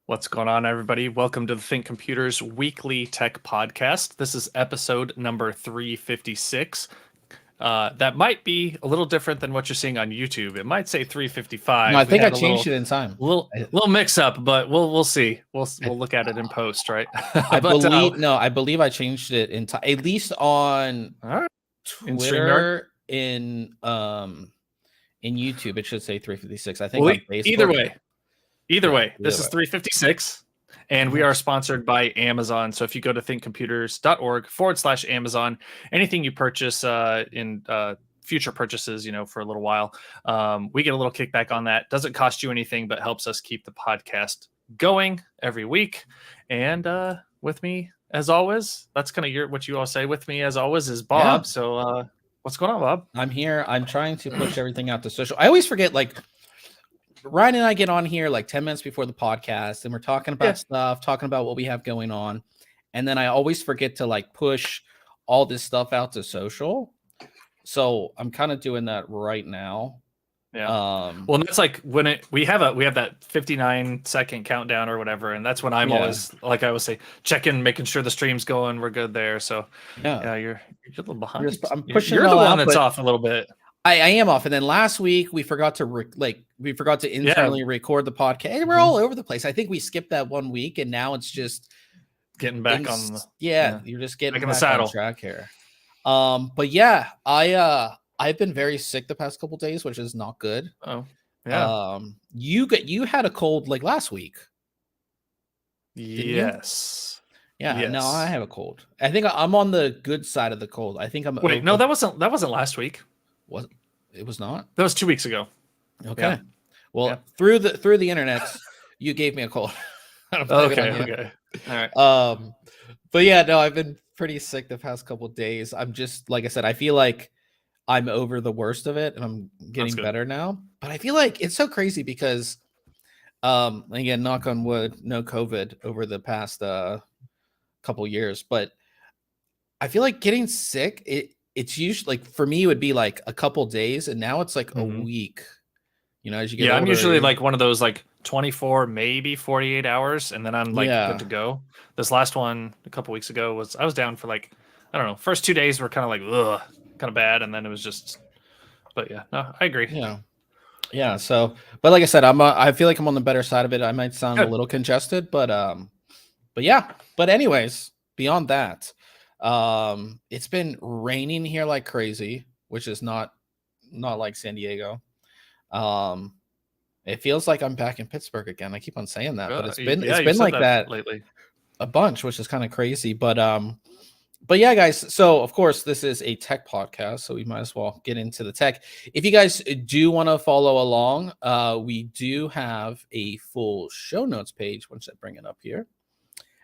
What's going on, everybody? Welcome to the ThinkComputers Weekly Tech Podcast. This is episode number 356. That might be a little different than what you're seeing on YouTube. It might say 355. No, I think I changed it in time. Little mix up, but we'll see. We'll look at it in post, right? I believe I changed it in time. At least on Twitter, in YouTube, it should say 356. I think. Either way, this is 356, and we are sponsored by Amazon. So if you go to thinkcomputers.org/Amazon, anything you purchase in future purchases, for a little while, we get a little kickback on that. Doesn't cost you anything, but helps us keep the podcast going every week. And with me, as always, that's kind of what you all say. With me, as always, is Bob. Yeah. So what's going on, Bob? I'm here. I'm trying to push everything out to social. I always forget, Ryan and I get on here 10 minutes before the podcast, and we're talking about stuff, talking about what we have going on. And then I always forget to push all this stuff out to social. So I'm kind of doing that right now. Yeah. Well, that's when we have that 59-second countdown or whatever. And that's when I'm always, I always say, checking, making sure the stream's going. We're good there. So you're a little behind. I'm pushing. You're the one that's off a little bit. I am off, and then last week we forgot to internally record the podcast. And we're all over the place. I think we skipped that 1 week, and now it's just getting back on. You're just getting back the saddle on track here. But yeah, I've been very sick the past couple days, which is not good. Oh, yeah. You had a cold last week. Yes. Yeah. Yes. No, I have a cold. I think I'm on the good side of the cold. I think I'm. Wait, no, that wasn't last week. It was not? That was 2 weeks ago. Okay. Yeah. Well, through the internet, you gave me a cold. Okay. All right. But yeah, no, I've been pretty sick the past couple of days. I'm just, like I said, I feel like I'm over the worst of it, and I'm getting better now. But I feel like it's so crazy because, again, knock on wood, no COVID over the past couple years. But I feel like getting sick, it's usually for me, it would be a couple days, and now it's a week. As you get older, I'm usually one of those 24, maybe 48 hours, and then I'm good to go. This last one a couple weeks ago I was down for I don't know. First 2 days were kind of ugh, kind of bad, and then it was just. But yeah, no, I agree. Yeah. So, but like I said, I feel like I'm on the better side of it. I might sound a little congested, but yeah. But anyways, beyond that. It's been raining here like crazy, which is not like San Diego. It feels like I'm back in Pittsburgh again. I keep on saying that, but it's been like that lately a bunch, which is kind of crazy. But yeah, guys. So of course this is a tech podcast, so we might as well get into the tech. If you guys do want to follow along, we do have a full show notes page. Once I bring it up here.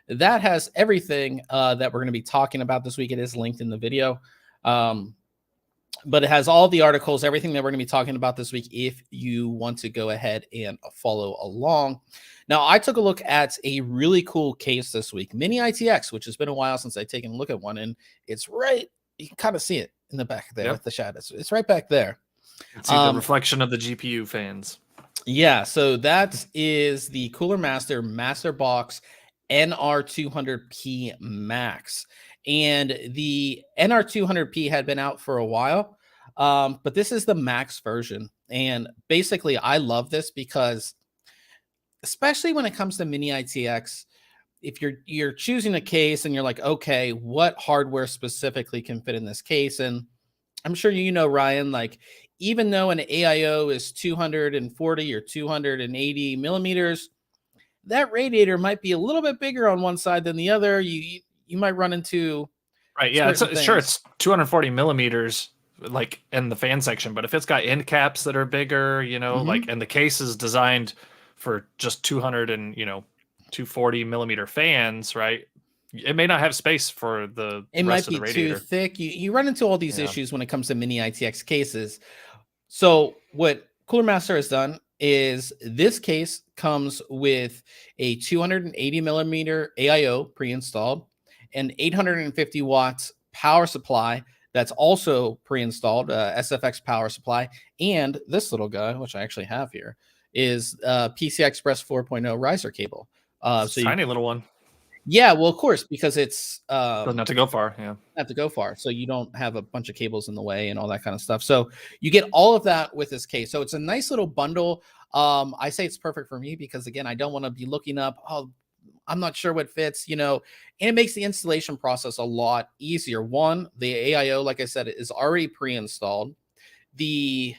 That has everything that we're going to be talking about this week. It is linked in the video. But it has all the articles, everything that we're going to be talking about this week if you want to go ahead and follow along. Now, I took a look at a really cool case this week, Mini-ITX, which has been a while since I've taken a look at one. And it's right, you can kind of see it in the back there with the shadows. It's right back there. See the reflection of the GPU fans. Yeah, so that is the Cooler Master MasterBox NR200P Max. And the NR200P had been out for a while, but this is the Max version. And basically, I love this because, especially when it comes to Mini-ITX, if you're choosing a case and you're like, okay, what hardware specifically can fit in this case? And I'm sure you know, Ryan, like even though an AIO is 240 or 280 millimeters, that radiator might be a little bit bigger on one side than the other. You might run into Right. Yeah. certain Sure. things. It's 240 millimeters, like in the fan section, but if it's got end caps that are bigger, like, Mhm. and the case is designed for just 200 and 240 millimeter fans, right? It may not have space for the It might rest of be the too radiator. thick. You run into all these Yeah. issues when it comes to Mini-ITX cases. So what Cooler Master has done is this case comes with a 280 millimeter AIO pre-installed, an 850 watts power supply that's also pre-installed, SFX power supply, and this little guy, which I actually have here, is PCI Express 4.0 riser cable. It's So a you, tiny little one. yeah, well, of course, because it's Doesn't have to go far. Yeah. have to go far, so you don't have a bunch of cables in the way and all that kind of stuff. So you get all of that with this case. So it's a nice little bundle. I say it's perfect for me because again, I don't want to be looking up, oh, I'm not sure what fits, and it makes the installation process a lot easier. One, the AIO, like I said, is already pre-installed. The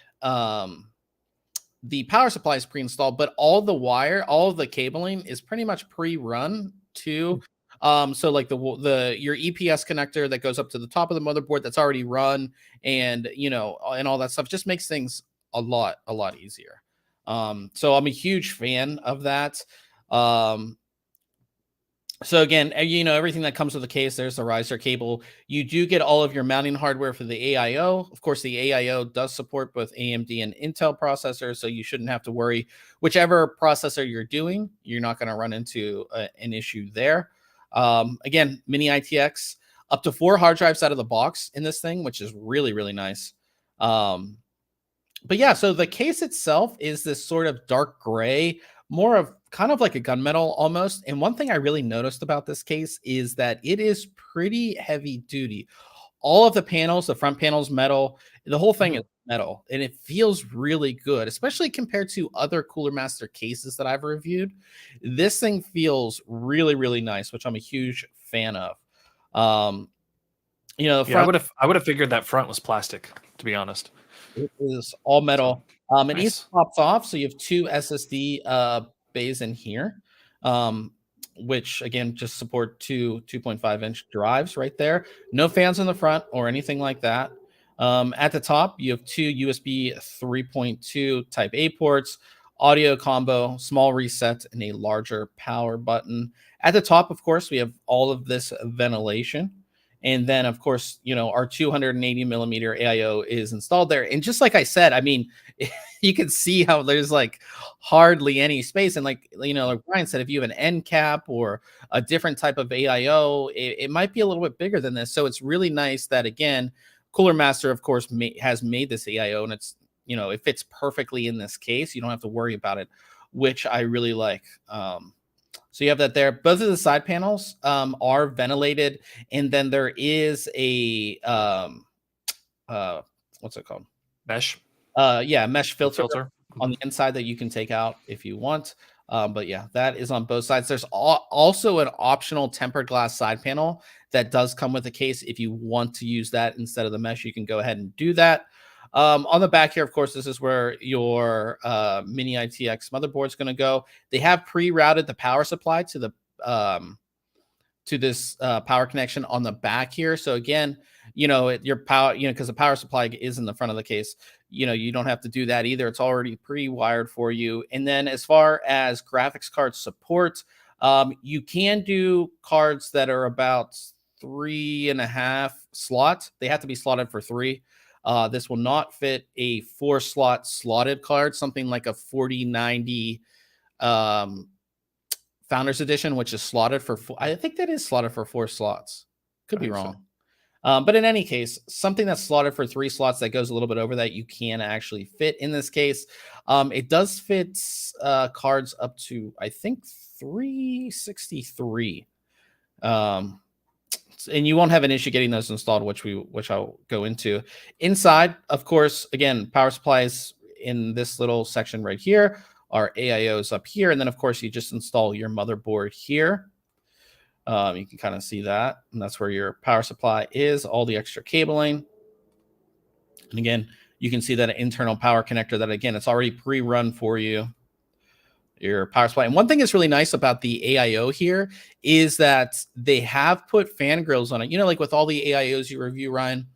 the power supply is pre-installed, but all the wire, all of the cabling is pretty much pre-run too. So like the your EPS connector that goes up to the top of the motherboard that's already run, and and all that stuff just makes things a lot easier. So I'm a huge fan of that. Um, so again, everything that comes with the case, there's the riser cable. You do get all of your mounting hardware for the AIO. Of course, the AIO does support both AMD and Intel processors, so you shouldn't have to worry. Whichever processor you're doing, you're not going to run into an issue there. Again, Mini-ITX, up to 4 hard drives out of the box in this thing, which is really, really nice. But yeah, so the case itself is this sort of dark gray, more of kind of like a gunmetal almost. And one thing I really noticed about this case is that it is pretty heavy duty. All of the panels, the front panel's metal, the whole thing is metal, and it feels really good, especially compared to other Cooler Master cases that I've reviewed. This thing feels really, really nice, which I'm a huge fan of. The Yeah. front I would have figured that front was plastic, to be honest. It is all So metal. It easily nice. pops off. So you have 2 SSD bays in here, which again just support 2.5-inch drives right there. No fans in the front or anything like that. At the top, you have 2 USB 3.2 Type A ports, audio combo, small reset, and a larger power button. At the top, of course, we have all of this ventilation. And then, of course, our 280 millimeter AIO is installed there. And just like I said, I mean, you can see how there's like hardly any space. And like Brian said, if you have an end cap or a different type of AIO, it might be a little bit bigger than this. So it's really nice that, again, Cooler Master, of course, has made this AIO, and it's, it fits perfectly in this case. You don't have to worry about it, which I really like. So you have that there. Both of the side panels are ventilated, and then there is a what's it called? Mesh. Mesh filter Filter. on the inside that you can take out if you want. But yeah, that is on both sides. There's also an optional tempered glass side panel that does come with the case. If you want to use that instead of the mesh, you can go ahead and do that. On the back here, of course, this is where your Mini-ITX motherboard is going to go. They have pre-routed the power supply to the to this power connection on the back here. So again, your power, because the power supply is in the front of the case, you don't have to do that either. It's already pre-wired for you. And then as far as graphics card support, you can do cards that are about 3.5 slots. They have to be slotted for 3. This will not fit a 4-slot slotted card, something like a 4090 Founders Edition, which is slotted for I think that is slotted for 4 slots. Could be wrong. But in any case, something that's slotted for 3 slots that goes a little bit over that, you can actually fit in this case. It does fit cards up to, I think, 363. And you won't have an issue getting those installed, which I'll go into. Inside, of course, again, power supplies in this little section right here. Our AIOs up here, and then of course you just install your motherboard here. You can kind of see that, and that's where your power supply is, all the extra cabling. And again, you can see that internal power connector that, again, it's already pre-run for you, your power supply. And one thing that's really nice about the AIO here is that they have put fan grills on it. You know, like with all the AIOs you review, Ryan,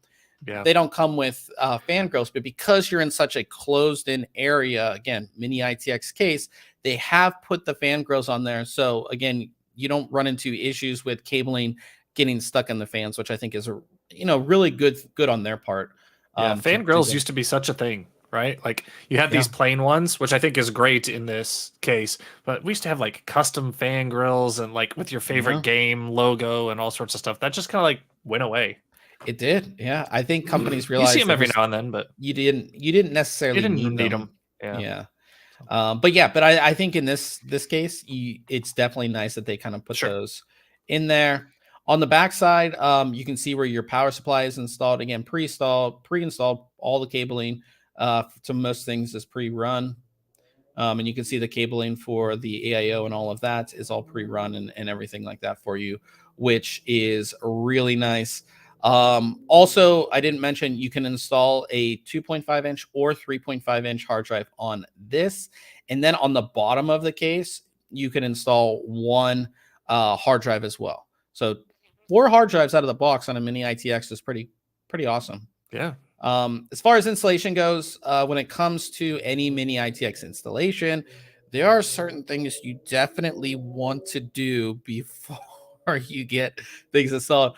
they don't come with fan grills, but because you're in such a closed-in area, again, Mini-ITX case, they have put the fan grills on there. So again, you don't run into issues with cabling getting stuck in the fans, which I think is, really good on their part. Yeah, fan grills used to be such a thing, right? Like you had these plain ones, which I think is great in this case, but we used to have like custom fan grills and like with your favorite game logo and all sorts of stuff. That just kind of like went away. It did, yeah. I think companies realized you see them every now and then, but you didn't necessarily need them. Yeah. But I think in this case, it's definitely nice that they kind of put those in there. On the backside, you can see where your power supply is installed. Again, pre-installed, all the cabling to most things is pre-run. And you can see the cabling for the AIO and all of that is all pre-run and everything like that for you, which is really nice. Also, I didn't mention you can install a 2.5 inch or 3.5 inch hard drive on this. And then on the bottom of the case, you can install one hard drive as well. So 4 hard drives out of the box on a Mini-ITX is pretty awesome. Yeah. As far as installation goes, when it comes to any Mini-ITX installation, there are certain things you definitely want to do before you get things installed.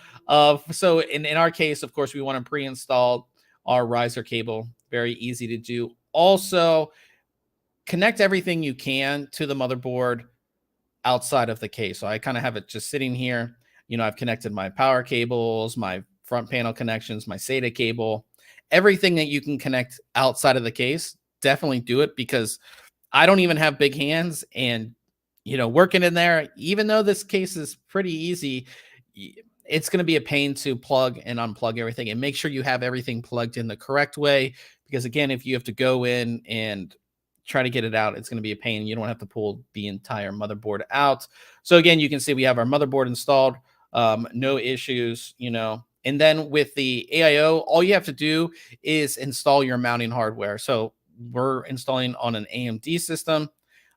So in our case, of course, we want to pre-install our riser cable. Very easy to do. Also, connect everything you can to the motherboard outside of the case. So I kind of have it just sitting here. I've connected my power cables, my front panel connections, my SATA cable, everything that you can connect outside of the case. Definitely do it, because I don't even have big hands, and working in there, even though this case is pretty easy, it's going to be a pain to plug and unplug everything, and make sure you have everything plugged in the correct way, because again, if you have to go in and try to get it out, it's going to be a pain. You don't have to pull the entire motherboard out. So again, you can see we have our motherboard installed. No issues, and then with the AIO, all you have to do is install your mounting hardware. So we're installing on an AMD system.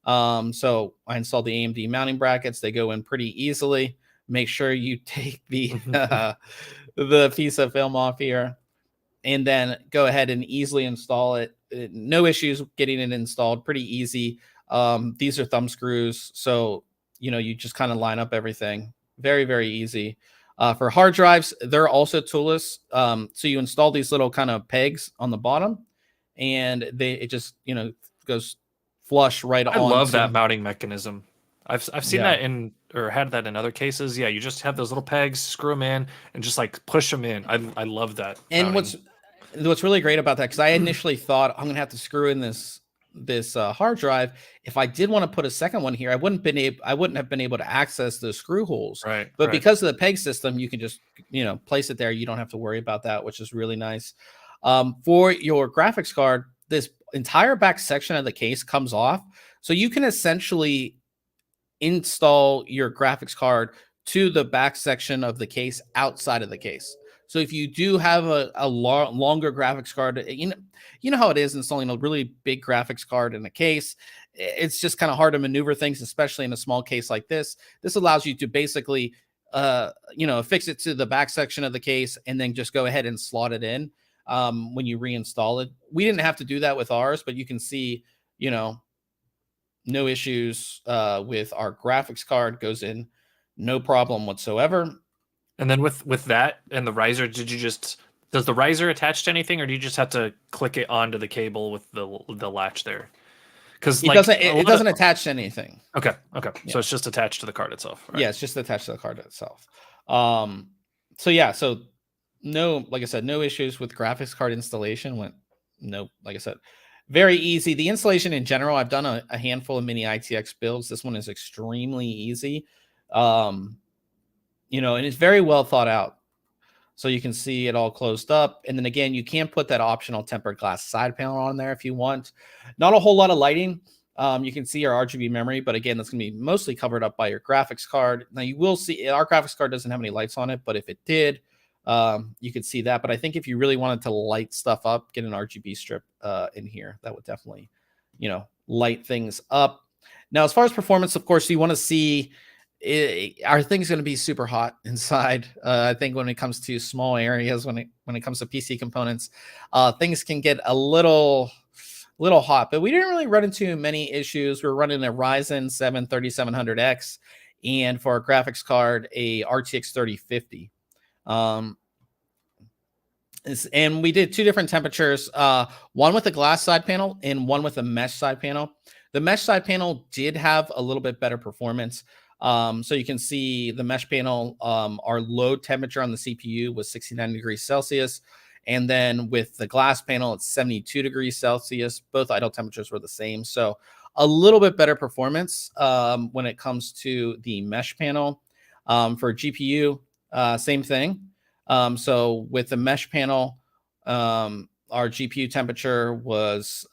So I installed the AMD mounting brackets. They go in pretty easily. Make sure you take the piece of film off here, and then go ahead and easily install it. No issues getting it installed. Pretty easy. These are thumb screws, so you just kind of line up everything. Very, very easy. For hard drives, they're also toolless. So you install these little kind of pegs on the bottom, and it just goes flush right on. I love that mounting mechanism. I've seen that had that in other cases. Yeah, you just have those little pegs, screw them in, and just like push them in. I love that. And what's really great about that, because I initially thought I'm gonna have to screw in this hard drive. If I did want to put a second one here, I wouldn't have been able to access the screw holes. Right. But because of the peg system, you can just place it there. You don't have to worry about that, which is really nice. For your graphics card, this entire back section of the case comes off, so you can essentially install your graphics card to the back section of the case outside of the case. So if you do have a longer graphics card, you know how it is installing a really big graphics card in a case. It's just kind of hard to maneuver things, especially in a small case like this. This allows you to basically, fix it to the back section of the case and then just go ahead and slot it in when you reinstall it. We didn't have to do that with ours, but you can see, no issues with our graphics card. Goes in, no problem whatsoever. And then with that and the riser, does the riser attach to anything, or do you just have to click it onto the cable with the latch there? Because it doesn't attach to anything. Okay. Yeah. So it's just attached to the card itself. Right? Yeah, it's just attached to the card itself. So no, like I said, no issues with graphics card installation. Like I said, very easy. The installation in general, I've done a handful of Mini-ITX builds. This one is extremely easy. And it's very well thought out. So you can see it all closed up. And then again, you can put that optional tempered glass side panel on there if you want. Not a whole lot of lighting. You can see our RGB memory, but again, that's going to be mostly covered up by your graphics card. Now you will see our graphics card doesn't have any lights on it, but if it did, you could see that. But I think if you really wanted to light stuff up, get an RGB strip in here. That would definitely, light things up. Now, as far as performance, of course, you want to see are things going to be super hot inside. I think when it comes to small areas, when it comes to PC components, things can get a little hot. But we didn't really run into many issues. We're running a Ryzen 7 3700X, and for our graphics card, a RTX 3050. And we did two different temperatures, one with a glass side panel and one with a mesh side panel. The mesh side panel did have a little bit better performance. So you can see the mesh panel, our load temperature on the CPU was 69 degrees Celsius. And then with the glass panel, it's 72 degrees Celsius. Both idle temperatures were the same. So a little bit better performance when it comes to the mesh panel. For GPU, same thing. So with the mesh panel, our GPU temperature was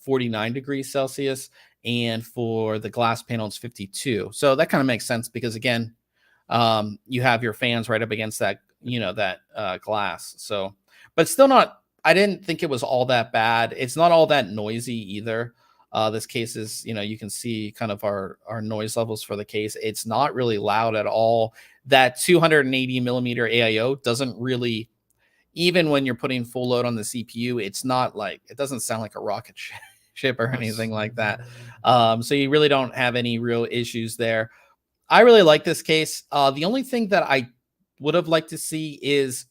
49 degrees Celsius. And for the glass panel, it's 52. So that kind of makes sense because, again, you have your fans right up against that, that glass. So, but still not, I didn't think it was all that bad. It's not all that noisy either. This case is, you can see kind of our noise levels for the case. It's not really loud at all. That 280 millimeter AIO doesn't really, even when you're putting full load on the CPU, it's not like, it doesn't sound like a rocket ship or anything like that. So you really don't have any real issues there. I really like this case. The only thing that I would have liked to see is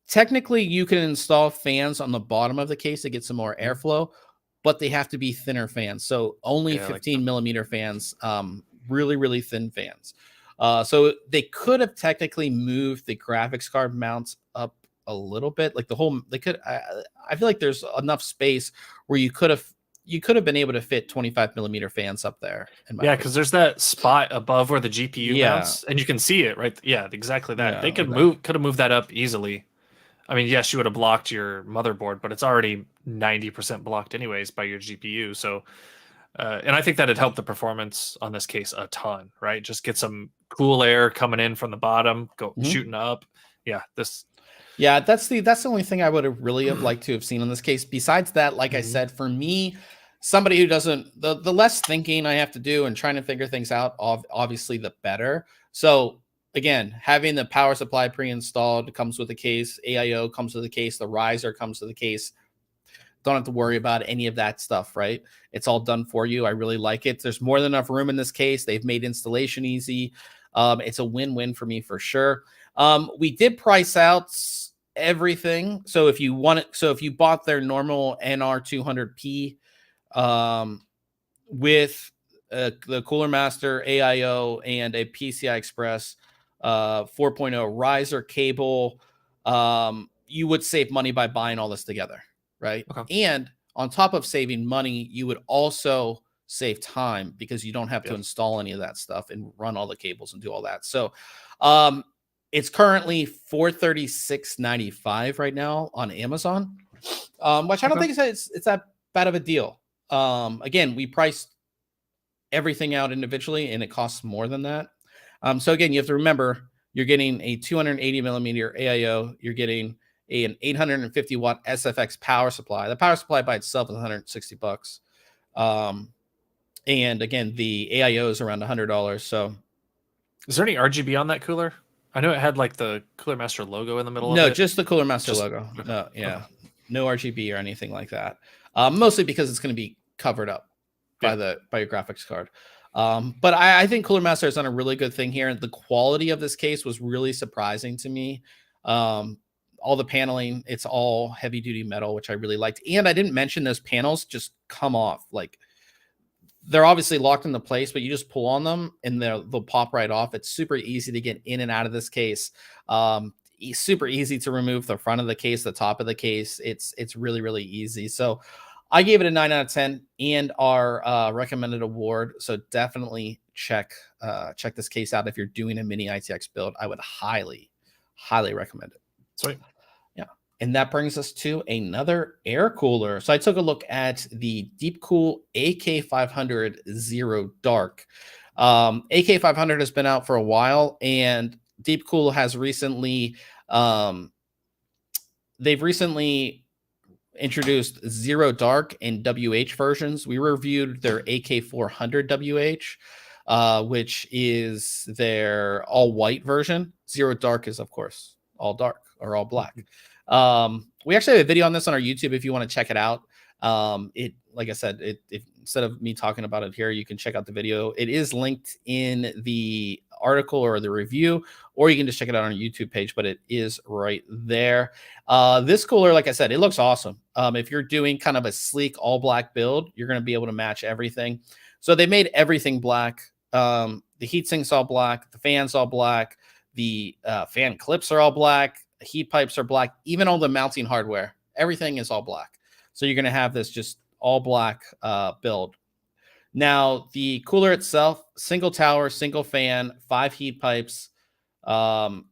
technically you can install fans on the bottom of the case to get some more airflow, but they have to be thinner fans. So only 15 millimeter fans, really, really thin fans. So they could have technically moved the graphics card mounts up a little bit. Like I feel like there's enough space where you could have been able to fit 25 millimeter fans up there. Yeah, because there's that spot above where the GPU mounts, and you can see it, right? Yeah, exactly that. They could have moved that up easily. I mean, yes, you would have blocked your motherboard, but it's already 90% blocked anyways by your GPU. So, and I think that'd help the performance on this case a ton, right? Just get some cool air coming in from the bottom, shooting up. Yeah, that's the only thing I would have really liked to have seen in this case. Besides that, like I said, for me, somebody who doesn't, the less thinking I have to do and trying to figure things out, obviously the better. So again, having the power supply pre-installed comes with the case, AIO comes with the case, the riser comes with the case. Don't have to worry about any of that stuff, right? It's all done for you. I really like it. There's more than enough room in this case. They've made installation easy. It's a win-win for me for sure. We did price out everything. So if you bought their normal NR200P with the Cooler Master AIO and a PCI Express 4.0 riser cable, you would save money by buying all this together, right? Okay. And on top of saving money, you would also save time because you don't have to install any of that stuff and run all the cables and do all that. So it's currently $436.95 right now on Amazon, which I don't think it's that bad of a deal. Again, we priced everything out individually and it costs more than that. So again, you have to remember you're getting a 280 millimeter AIO, you're getting an 850 watt SFX power supply. The power supply by itself is $160. And again, the AIO is around $100. So is there any RGB on that cooler? I know it had like the Cooler Master logo in the middle of it. No, just the Cooler Master logo. No, no RGB or anything like that. Mostly because it's going to be covered up by your graphics card. But I think Cooler Master has done a really good thing here. And the quality of this case was really surprising to me. All the paneling, it's all heavy duty metal, which I really liked. And I didn't mention those panels just come off. Like they're obviously locked into place, but you just pull on them and they'll pop right off. It's super easy to get in and out of this case. Super easy to remove the front of the case, the top of the case. It's really, really easy. So I gave it a 9 out of 10 and our recommended award. So definitely check this case out. If you're doing a Mini-ITX build, I would highly, highly recommend it. Sweet. Yeah. And that brings us to another air cooler. So I took a look at the DeepCool AK500 Zero Dark. AK500 has been out for a while, and DeepCool has recently they've recently introduced Zero Dark and WH versions. We reviewed their AK400 WH, which is their all white version. Zero Dark is, of course, all dark or all black. We actually have a video on this on our YouTube if you want to check it out. Like I said, instead of me talking about it here, you can check out the video. It is linked in the article or the review, or you can just check it out on our YouTube page, but it is right there. This cooler, like I said, it looks awesome. If you're doing kind of a sleek all black build, you're going to be able to match everything. So they made everything black. The heatsinks all black, the fans all black, the fan clips are all black, the heat pipes are black, even all the mounting hardware, everything is all black. So you're going to have this just all black build. Now, the cooler itself, single tower, single fan, 5 heat pipes, all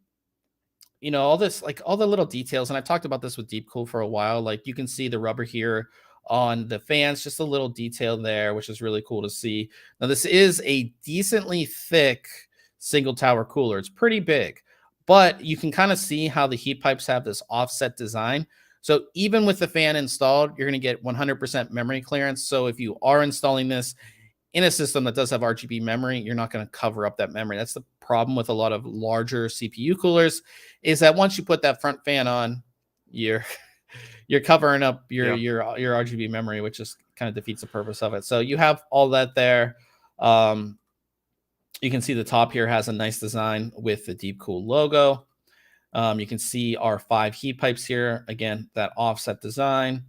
this, like all the little details. And I talked about this with DeepCool for a while. Like you can see the rubber here on the fans, just a little detail there, which is really cool to see. Now, this is a decently thick single tower cooler. It's pretty big, but you can kind of see how the heat pipes have this offset design. So even with the fan installed, you're going to get 100% memory clearance. So if you are installing this in a system that does have RGB memory, you're not going to cover up that memory. That's the problem with a lot of larger CPU coolers, is that once you put that front fan on, you're covering up your RGB memory, which just kind of defeats the purpose of it. So you have all that there. You can see the top here has a nice design with the DeepCool logo. You can see our 5 heat pipes here. Again, that offset design.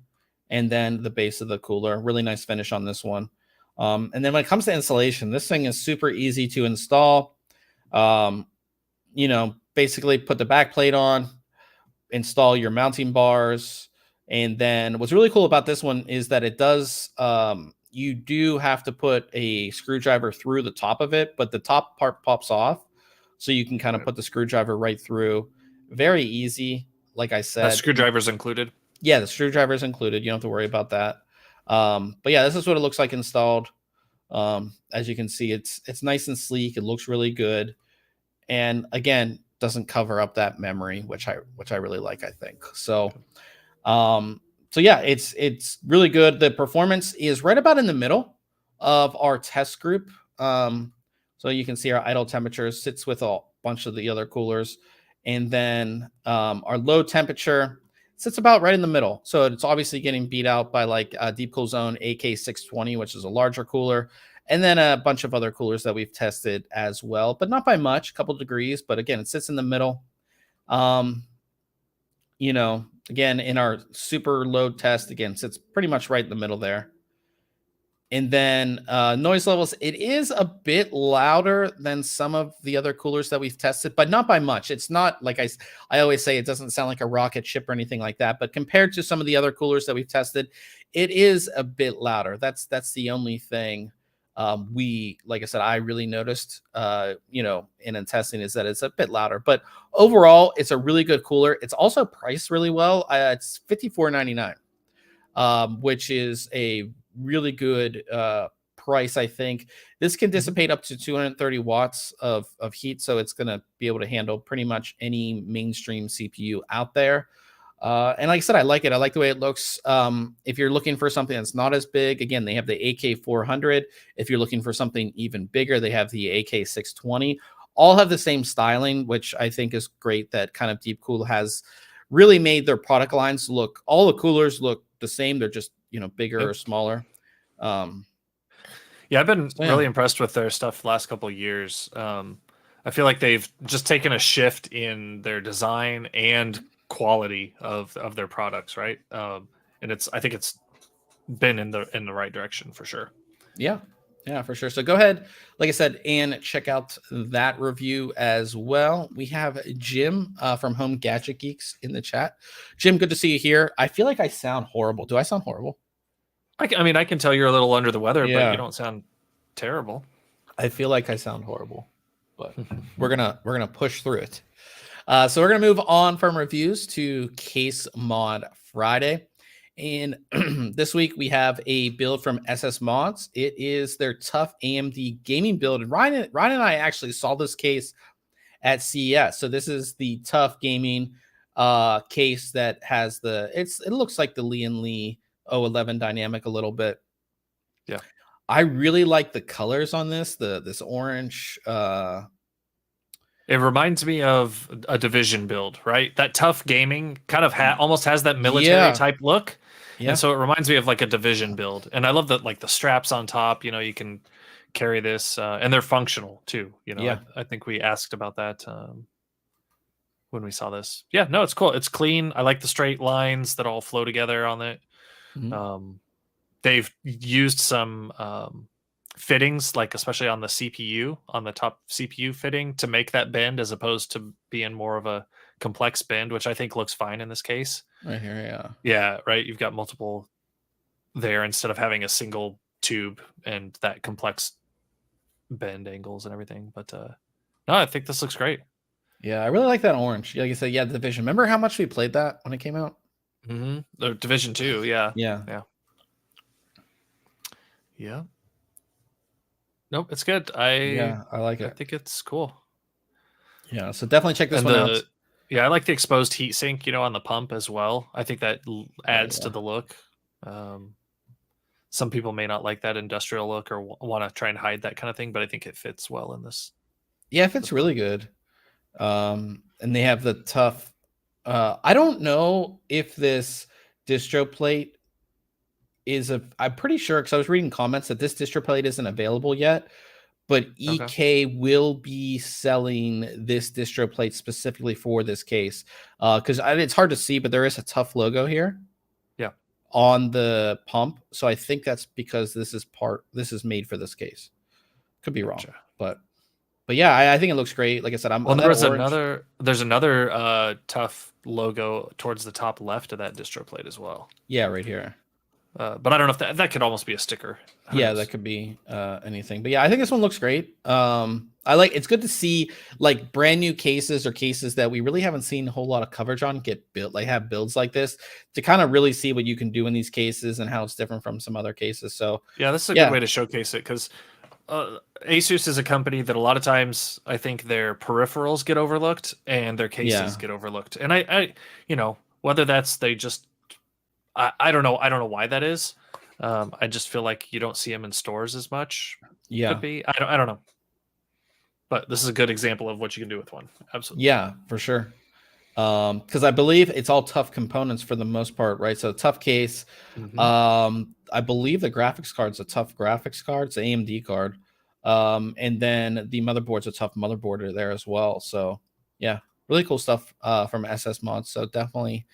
And then the base of the cooler. Really nice finish on this one. And then when it comes to installation, this thing is super easy to install. Basically put the back plate on, install your mounting bars. And then what's really cool about this one is that it does, you do have to put a screwdriver through the top of it, but the top part pops off. So you can kind of put the screwdriver right through. Very easy. Like I said, that screwdriver's included. Yeah, the screwdriver is included. You don't have to worry about that. But yeah, this is what it looks like installed. As you can see, it's nice and sleek. It looks really good. And again, doesn't cover up that memory, which I really like, I think. So yeah, it's really good. The performance is right about in the middle of our test group. So you can see our idle temperature sits with a bunch of the other coolers. And then our low temperature sits about right in the middle. So it's obviously getting beat out by like DeepCool's own AK620, which is a larger cooler. And then a bunch of other coolers that we've tested as well, but not by much, a couple degrees. But again, it sits in the middle. Again, in our super low test, again, sits pretty much right in the middle there. And then noise levels, it is a bit louder than some of the other coolers that we've tested, but not by much. It's not like I always say, it doesn't sound like a rocket ship or anything like that. But compared to some of the other coolers that we've tested, it is a bit louder. That's the only thing like I said, I really noticed, in testing, is that it's a bit louder. But overall, it's a really good cooler. It's also priced really well. It's $54.99, which is a really good price. I think this can dissipate up to 230 watts of heat, so it's going to be able to handle pretty much any mainstream CPU out there. And like I said, I like it. I like the way it looks. If you're looking for something that's not as big, again, they have the AK400. If you're looking for something even bigger, they have the AK620. All have the same styling, which I think is great. That kind of DeepCool has really made their product lines look. All the coolers look the same. They're just bigger or smaller. I've been really impressed with their stuff the last couple of years. I feel like they've just taken a shift in their design and quality of their products, right? And I think it's been in the right direction for sure. Yeah, for sure. So go ahead, like I said, and check out that review as well. We have Jim from Home Gadget Geeks in the chat. Jim, good to see you here. I feel like I sound horrible. Do I sound horrible? I can tell you're a little under the weather, but you don't sound terrible. I feel like I sound horrible, but we're gonna push through it. So we're gonna move on from reviews to Case Mod Friday. And this week we have a build from SS Mods. It is their tough AMD gaming build. And Ryan and I actually saw this case at CES. So this is the tough gaming case that has it looks like the Lee and Lee 011 dynamic a little bit. Yeah. I really like the colors on this orange. It reminds me of a Division build, right? That tough gaming kind of almost has that military type look. Yeah. And so it reminds me of like a Division build. And I love that, like the straps on top, you can carry this and they're functional too. Yeah. I think we asked about that when we saw this. Yeah, no, it's cool. It's clean. I like the straight lines that all flow together on it. Mm-hmm. They've used some fittings, like especially on the CPU, on the top CPU fitting, to make that bend as opposed to being more of a complex bend, which I think looks fine in this case. Right here, yeah. Yeah, right. You've got multiple there instead of having a single tube and that complex bend angles and everything. But no, I think this looks great. Yeah, I really like that orange. Like you said, yeah, the Division. Remember how much we played that when it came out? Mm-hmm. The Division 2, yeah. Nope, it's good. I like it. I think it's cool. Yeah, so definitely check this one out. Yeah, I like the exposed heatsink, on the pump as well. I think that adds to the look. Some people may not like that industrial look or want to try and hide that kind of thing, but I think it fits well in this. Yeah, it fits really good. And they have the tough. I don't know if this distro plate I'm pretty sure, because I was reading comments that this distro plate isn't available yet, but EK will be selling this distro plate specifically for this case. Because it's hard to see, but there is a tough logo here. Yeah. On the pump. So I think that's because this is made for this case. Could be wrong, but yeah, I think it looks great. Like I said, there's another tough logo towards the top left of that distro plate as well. Yeah, right here. But I don't know if that could almost be a sticker. Yeah, that could be anything. But yeah, I think this one looks great. It's good to see like brand new cases or cases that we really haven't seen a whole lot of coverage on get built, like have builds like this to kind of really see what you can do in these cases and how it's different from some other cases. So yeah, this is a good way to showcase it, because Asus is a company that a lot of times I think their peripherals get overlooked and their cases get overlooked. And I whether that's they just I don't know why that is. I just feel like you don't see them in stores as much. Yeah, could be. I don't know. But this is a good example of what you can do with one. Absolutely. Yeah, for sure. Because I believe it's all tough components for the most part, right? So tough case. Mm-hmm. I believe the graphics card's a tough graphics card. It's an AMD card. And then the motherboard's a tough motherboard there as well. So yeah, really cool stuff from SS Mods. So definitely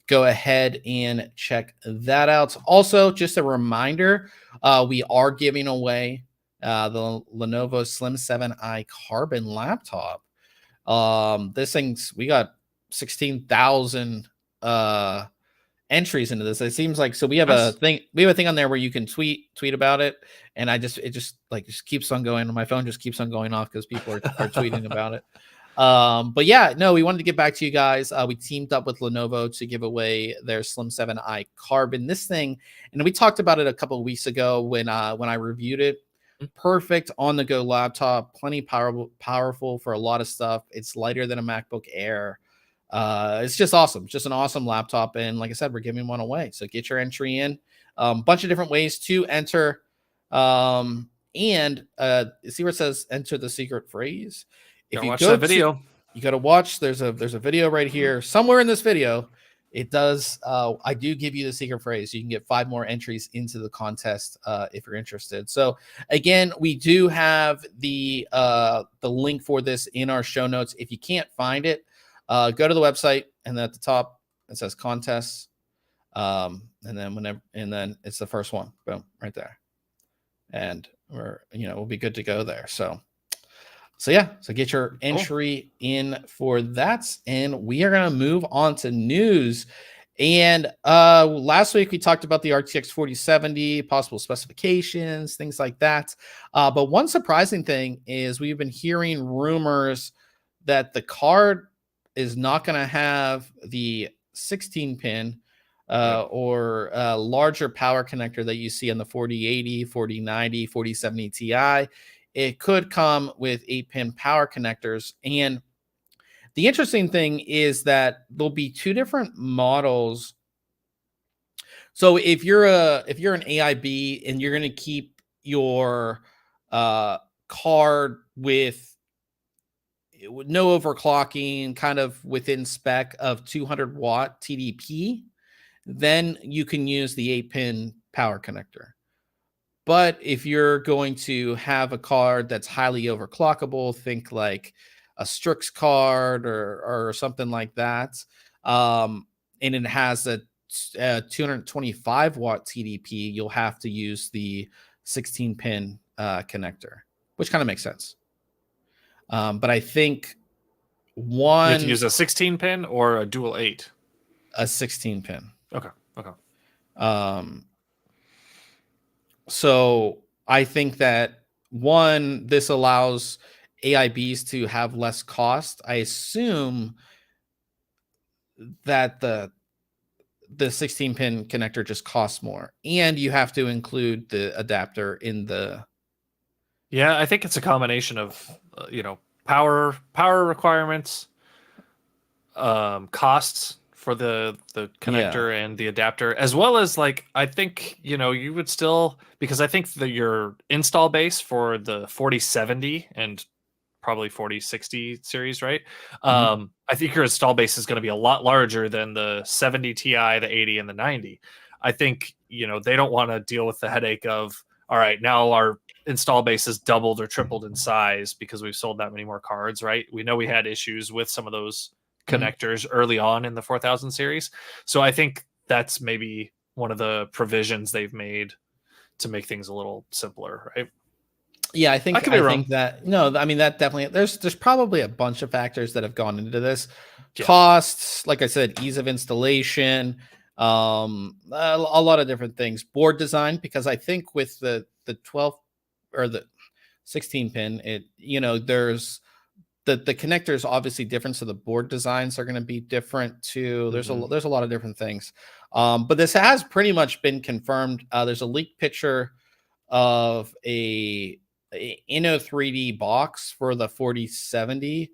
go ahead and check that out. Also, just a reminder, we are giving away the Lenovo Slim 7i Carbon laptop. This thing's, we got 16,000 entries into this. It seems like, so we have a thing on there where you can tweet about it, and it just keeps on going. My phone just keeps on going off because people are tweeting about it. But yeah, no, we wanted to get back to you guys. We teamed up with Lenovo to give away their Slim 7i Carbon. This thing, and we talked about it a couple of weeks ago when I reviewed it. Perfect on-the-go laptop, plenty powerful for a lot of stuff. It's lighter than a MacBook Air. It's just awesome. Just an awesome laptop. And like I said, we're giving one away. So get your entry in. Bunch of different ways to enter. And see where it says enter the secret phrase. If you watch that video, you got to watch. There's a video right here. Somewhere in this video, it does. I do give you the secret phrase. You can get 5 more entries into the contest if you're interested. So again, we do have the link for this in our show notes. If you can't find it, go to the website, and then at the top it says contests, and then it's the first one. Boom, right there, and we'll be good to go there. So yeah, so get your entry in for that, and we are going to move on to news. And last week we talked about the RTX 4070, possible specifications, things like that. But one surprising thing is we've been hearing rumors that the card is not going to have the 16 pin Yep. or larger power connector that you see on the 4080, 4090, 4070 Ti. It could come with 8-pin power connectors. And the interesting thing is that there'll be two different models. So if you're an AIB and you're going to keep your card with no overclocking, kind of within spec of 200 watt TDP, then you can use the 8-pin power connector. But if you're going to have a card that's highly overclockable, think like a Strix card or something like that, and it has a 225 watt TDP, you'll have to use the 16-pin connector, which kind of makes sense. But I think You have to use a 16 pin or a dual 8? A 16-pin. Okay. Okay. So I think that this allows AIBs to have less cost. I assume that the 16-pin connector just costs more, and you have to include the adapter in the. Yeah, I think it's a combination of power requirements, costs for the connector and the adapter, as well as like I think you would still, because I think that your install base for the 4070 and probably 4060 series, right? I think your install base is going to be a lot larger than the 70 Ti, the 80, and the 90. I think they don't want to deal with the headache of, all right, now our install base is doubled or tripled in size because we've sold that many more cards, right? We know we had issues with some of those connectors early on in the 4000 series. So I think that's maybe one of the provisions they've made to make things a little simpler, right? Yeah, I think wrong. that I mean that definitely there's probably a bunch of factors that have gone into this. Yeah. Costs, like I said, ease of installation, a lot of different things. Board design, because I think with the 12 or the 16 pin, there's the connector is obviously different, so the board designs are going to be different too. There's a lot of different things. But this has pretty much been confirmed. There's a leaked picture of a Inno3D box for the 4070,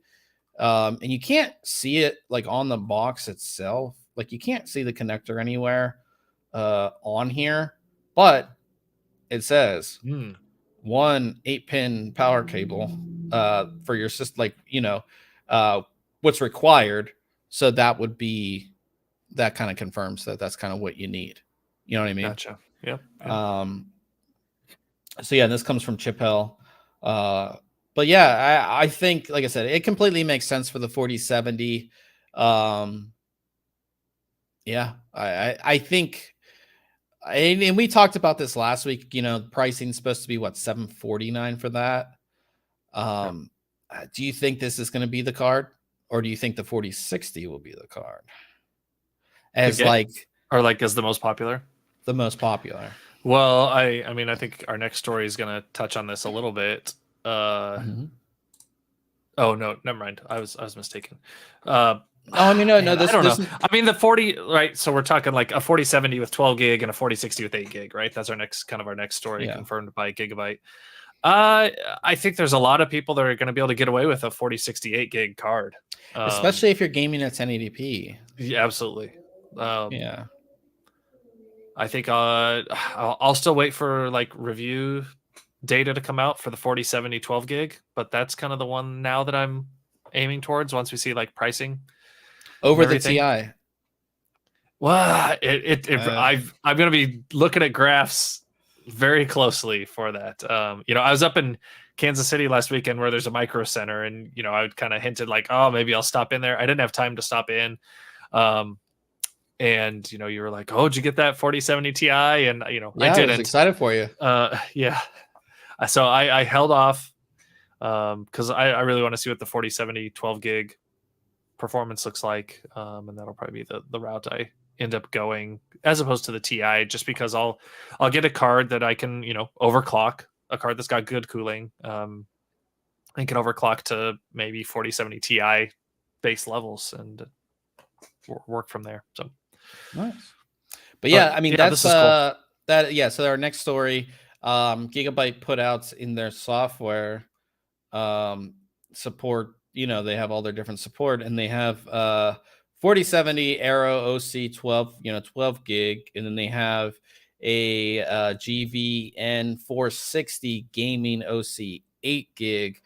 and you can't see it like on the box itself. Like you can't see the connector anywhere on here, but it says one 8-pin power cable for your system, like what's required. So that kind of confirms that that's kind of what you need. You know what I mean? Gotcha. Yeah. So yeah, this comes from Chip Hill. But yeah, I think, like I said, it completely makes sense for the 4070. Yeah, I think, and we talked about this last week. Pricing is supposed to be what, $749 for that. Do you think this is going to be the card, or do you think the 4060 will be the card as as the most popular? The most popular. Well, I mean, I think our next story is going to touch on this a little bit. Oh no, never mind. I was mistaken. I mean, no. I don't know. I mean, the 40, right? So we're talking like a 4070 with 12 gig and a 4060 with 8 gig, right? That's our next story, confirmed by Gigabyte. I think there's a lot of people that are going to be able to get away with a 4068 gig card, especially if you're gaming at 1080p. Yeah, absolutely. Yeah. I think I'll still wait for like review data to come out for the 4070 12 gig, but that's kind of the one now that I'm aiming towards once we see like pricing over the Ti. Well, I'm going to be looking at graphs very closely for that. I was up in Kansas City last weekend where there's a micro center, and I kind of hinted like, oh, maybe I'll stop in there. I didn't have time to stop in. And you were like, oh, did you get that 4070 Ti? And I didn't. I was excited for you. Yeah. So I held off because I really want to see what the 4070 12 gig performance looks like, and that'll probably be the route I end up going, as opposed to the Ti, just because I'll get a card that I can overclock, a card that's got good cooling, and can overclock to maybe 4070 Ti base levels and work from there. So nice. But yeah, I mean, that's this is cool. yeah. So our next story, Gigabyte put out in their software support. You know, they have all their different support, and they have 4070 Aero OC 12, 12 gig, and then they have a GVN 460 gaming OC 8 gig,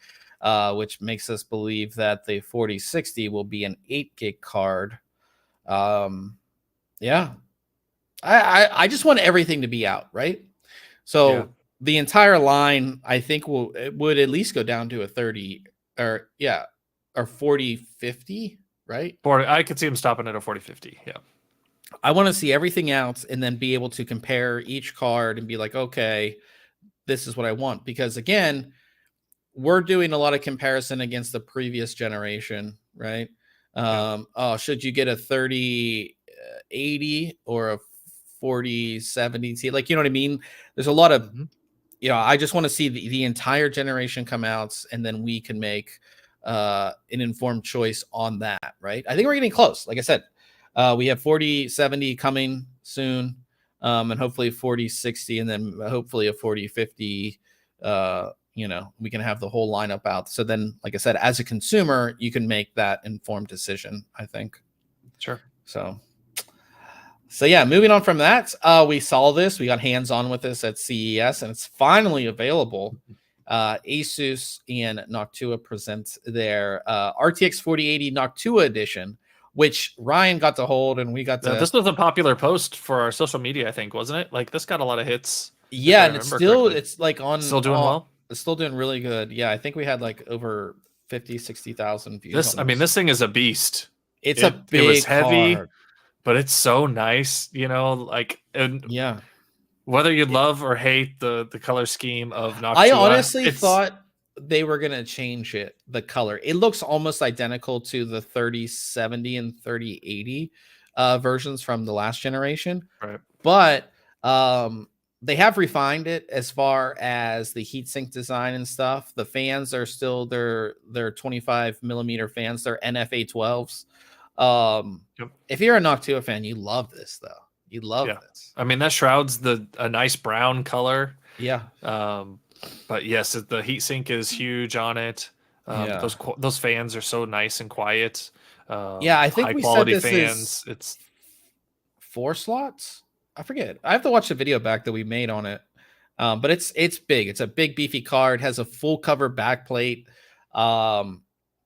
which makes us believe that the 4060 will be an 8 gig card. Yeah, I just want everything to be out, right? So the entire line, I think, would at least go down to a 30 or 4050, right? I could see them stopping at a 4050. Yeah. I want to see everything else and then be able to compare each card and be like, okay, this is what I want. Because again, we're doing a lot of comparison against the previous generation, right? Oh, should you get a 3080 or a 4070 Ti? Like, you know what I mean? There's a lot of, I just want to see the entire generation come out, and then we can make an informed choice on that, right? I think we're getting close. Like I said, we have 4070 coming soon, and hopefully 4060, and then hopefully a 4050. We can have the whole lineup out. So then, like I said, as a consumer, you can make that informed decision, I think. Sure. So yeah, moving on from that, we saw this. We got hands-on with this at CES, and it's finally available. Asus and Noctua present their RTX 4080 Noctua Edition, which Ryan got to hold, and we got to... This was a popular post for our social media, I think, wasn't it? Like, this got a lot of hits. Yeah, and it's like on... Still doing well? It's still doing really good. Yeah, I think we had like over 60,000 views. This thing is a beast. It was heavy, card. But it's so nice, like, yeah. Whether you love or hate the color scheme of Noctua, I honestly thought they were gonna change the color. It looks almost identical to the 3070 and 3080 versions from the last generation, right? But they have refined it as far as the heatsink design and stuff. The fans are still their 25 millimeter fans. They're NFA 12s. If you're a Noctua fan, you love this though. You love this. I mean, that shrouds a nice brown color. Yeah. But yes, the heatsink is huge on it. Those fans are so nice and quiet. I think we said this fans. It's 4 slots. I forget. I have to watch the video back that we made on it. But it's big. It's a big beefy card. Has a full cover backplate. So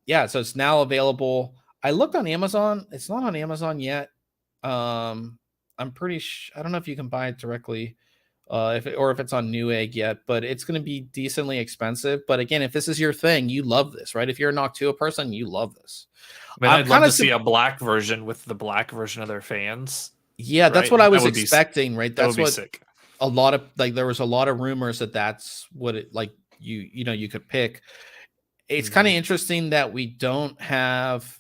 it's now available. I looked on Amazon. It's not on Amazon yet. I'm pretty I don't know if you can buy it directly, if it's on Newegg yet, but it's going to be decently expensive. But again, if this is your thing, you love this, right? If you're a Noctua person, you love this. I mean, I'd love to see a black version with the black version of their fans. Yeah, that's what I was expecting, right? That's what sick. A lot of there was a lot of rumors that's what it you could pick. It's kind of interesting that we don't have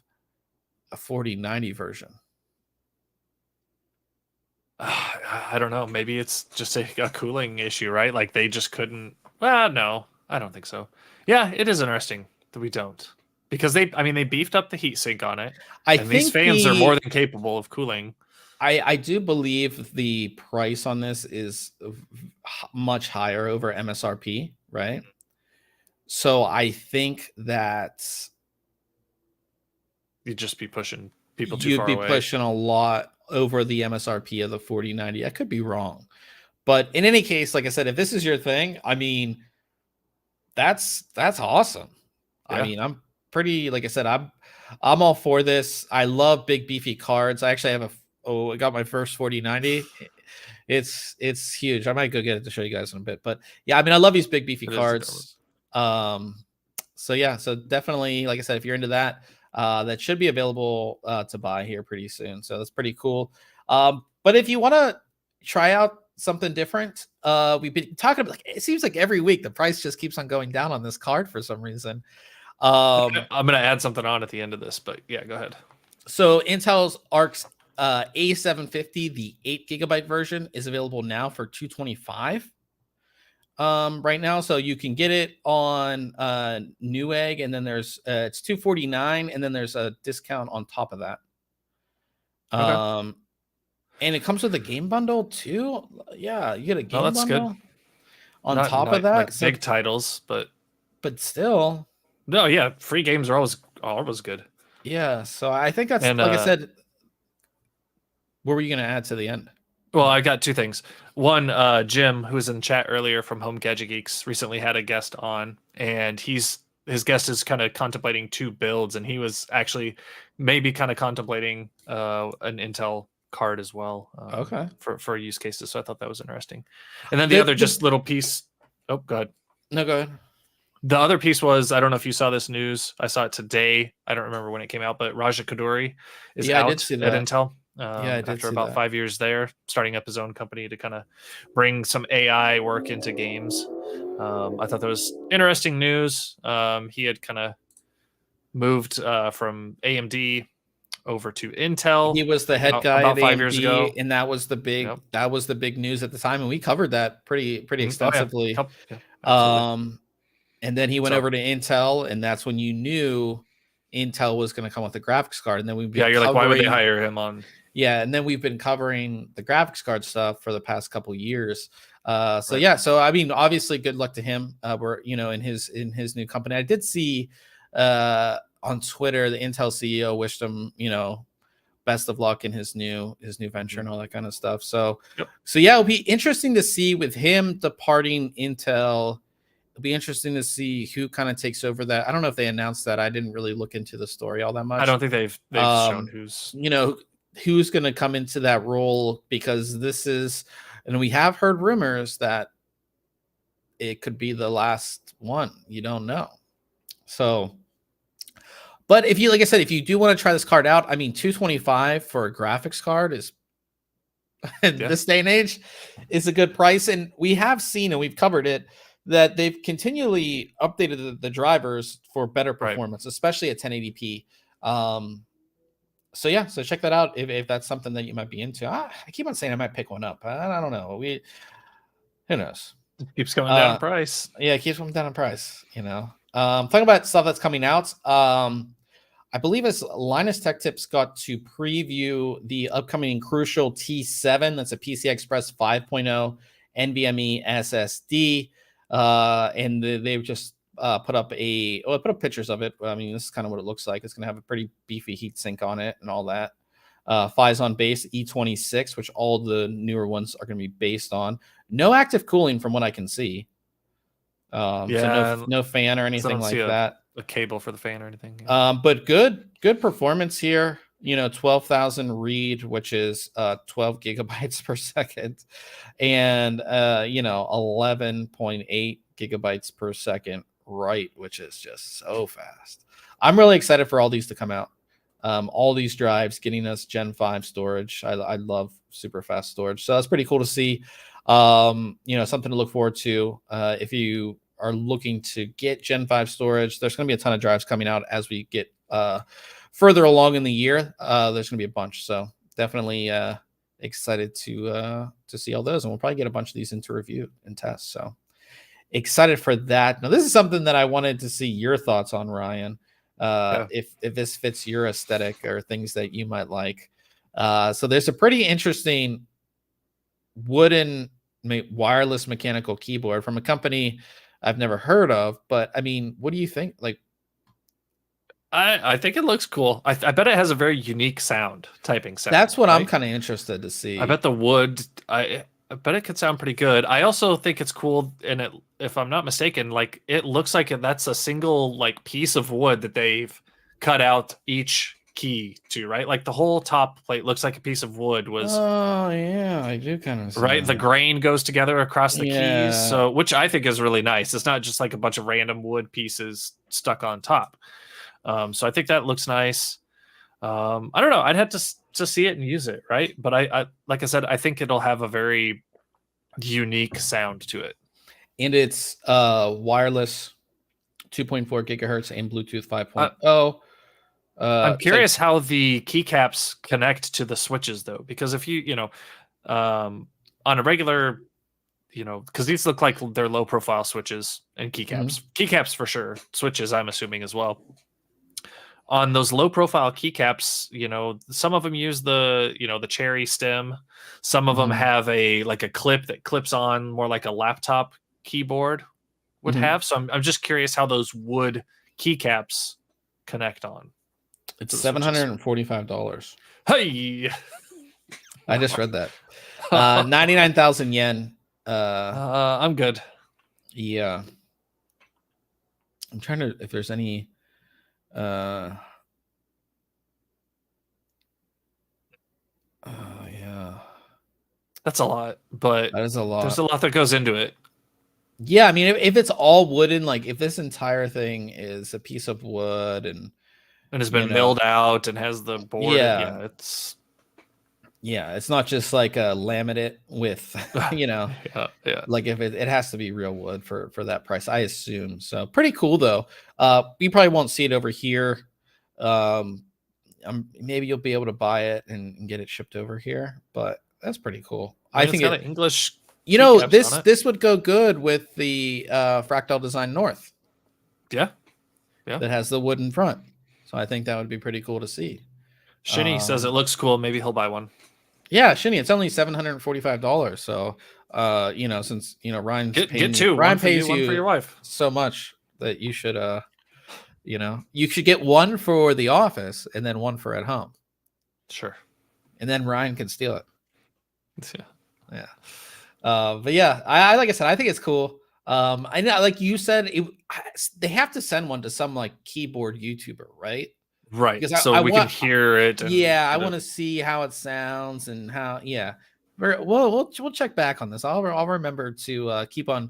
a 4090 version. I don't know. Maybe it's just a cooling issue, right? Like they just couldn't. Well, no, I don't think so. Yeah, it is interesting that we don't, because they beefed up the heatsink on it. I think these fans are more than capable of cooling. I do believe the price on this is much higher over MSRP, right? So I think that you'd just be pushing people too far away. You'd be pushing a lot over the MSRP of the 4090. I could be wrong. But in any case, like I said, if this is your thing, I mean, that's awesome. Yeah. I mean, I'm pretty, like I said, I'm all for this. I love big beefy cards. I actually have I got my first 4090. It's huge. I might go get it to show you guys in a bit. But yeah, I mean, I love these big beefy cards. So definitely, like I said, if you're into that, that should be available to buy here pretty soon. So that's pretty cool. But if you want to try out something different, we've been talking about, it seems like every week the price just keeps on going down on this card for some reason. I'm gonna add something on at the end of this, but yeah, go ahead. So Intel's Arc A750, the 8 GB version, is available now for $225. right now, so you can get it on Newegg, and then there's it's $249, and then there's a discount on top of that. Okay. And it comes with a game bundle too. Yeah, you get a game That's bundle good. on Not top of not that. like So, big titles, but still, no, yeah, free games are always good. yeah. So I think that's And like I said. What were you going to add to the end? well, I got two things. One, Jim, who was in chat earlier from Home Gadget Geeks, recently had a guest on, and his guest is kind of contemplating two builds, and he was actually maybe kind of contemplating an Intel card as well Okay. for use cases. So I thought that was interesting. And then the The, other the, just little piece. Oh, go ahead. no, go ahead. The other piece was, I don't know if you saw this news. I saw it today. I don't remember when it came out, but Raja Kaduri is Yeah, I did out see at that. Intel Yeah, I did after see about that. 5 years there, starting up his own company to kind of bring some AI work into games. I thought that was interesting news. He had kind of moved from AMD over to Intel He was the head guy at about 5 years AMD, ago. and that was the Yep. big news at the time, and we covered that pretty Oh, yeah. extensively. Yeah, absolutely. And then he went So, over to Intel, and that's when you knew Intel was going to come with a graphics card. And then we've been yeah, you're like, why would they covering, hire him on? yeah, and then we've been covering the graphics card stuff for the past couple years. So Right. yeah, so I mean, obviously, good luck to him. We're in his new company. I did see on Twitter the Intel CEO wished him best of luck in his new venture and all that kind of stuff. So Yep. so yeah, it'll be interesting to see with him departing Intel. It'll be interesting to see who kind of takes over that. I don't know if they announced that. I didn't really look into the story all that much. I don't think they've shown who's who's going to come into that role, because this is, and we have heard rumors that it could be the last one. You don't know. So, but if you, like I said, if you do want to try this card out, I mean, $225 for a graphics card is in this day and age is a good price. And we have seen, and we've covered it, that they've continually updated the drivers for better performance, especially at 1080p. So yeah, so check that out if that's something that you might be into. I keep on saying I might pick one up. I don't know. Who knows? It keeps going down in price. Yeah, it keeps going down in price. Talking about stuff that's coming out. I believe it's Linus Tech Tips got to preview the upcoming Crucial T7. That's a PCI Express 5.0 NVMe SSD. And they've just put up pictures of it. I mean, this is kind of what it looks like. It's going to have a pretty beefy heatsink on it and all that. Phison base E26, which all the newer ones are going to be based on. No active cooling from what I can see. So no fan or anything like that. A cable for the fan or anything. But good performance here. 12,000 read, which is 12 gigabytes per second, and 11.8 gigabytes per second write, which is just so fast. I'm really excited for all these to come out. All these drives getting us Gen 5 storage. I love super fast storage, so that's pretty cool to see. Something to look forward to. If you are looking to get Gen 5 storage, there's going to be a ton of drives coming out as we get further along in the year. There's going to be a bunch, so definitely excited to see all those, and we'll probably get a bunch of these into review and test. So excited for that. Now, this is something that I wanted to see your thoughts on, Ryan. If this fits your aesthetic or things that you might like. So there's a pretty interesting wooden wireless mechanical keyboard from a company I've never heard of, but I mean, what do you think? Like, I think it looks cool. I bet it has a very unique typing sound. That's what I'm kind of interested to see. I bet the wood, I bet it could sound pretty good. I also think it's cool, and if I'm not mistaken, like it looks like that's a single like piece of wood that they've cut out each key to, right? Like the whole top plate looks like a piece of wood was. Oh yeah, I do kind of see right. that. The grain goes together across the keys, so which I think is really nice. It's not just like a bunch of random wood pieces stuck on top. So I think that looks nice. I don't know. I'd have to see it and use it, right? But I like I said, I think it'll have a very unique sound to it. And it's wireless 2.4 gigahertz and Bluetooth 5.0. I'm curious how the keycaps connect to the switches, though, because if on a regular you know, because these look like they're low profile switches and keycaps. Keycaps for sure. Switches, I'm assuming as well. On those low profile keycaps, you know, some of them use the, you know, the cherry stem. Some of them have a clip that clips on more like a laptop keyboard would have. So I'm just curious how those wood keycaps connect on. It's $745. Hey, I just read that. 99,000 yen. I'm good. Yeah. I'm trying to, if there's any, yeah. That's a lot, but that is a lot. There's a lot that goes into it. Yeah, I mean, if it's all wooden, like if this entire thing is a piece of wood and has been milled out and has the board, it's not just like a laminate with, you know, yeah. Like if it has to be real wood for that price, I assume. So pretty cool though. You probably won't see it over here. Maybe you'll be able to buy it and get it shipped over here, but that's pretty cool. I think it's got an English. You know, this would go good with the Fractal Design North. Yeah. That has the wooden front. So I think that would be pretty cool to see. Shinny says it looks cool. Maybe he'll buy one. Yeah, Shinny, it's only $745. So, you know, since you know Ryan get two. Ryan pays one you for your wife so much that you should, you know, you should get one for the office and then one for at home. Sure. And then Ryan can steal it. Yeah. But yeah, I like I said, I think it's cool. I know, like you said, they have to send one to some like keyboard YouTuber, right? Right. Because so we can hear it. And, I want to see how it sounds and how. Yeah, we'll check back on this. I'll remember to keep on.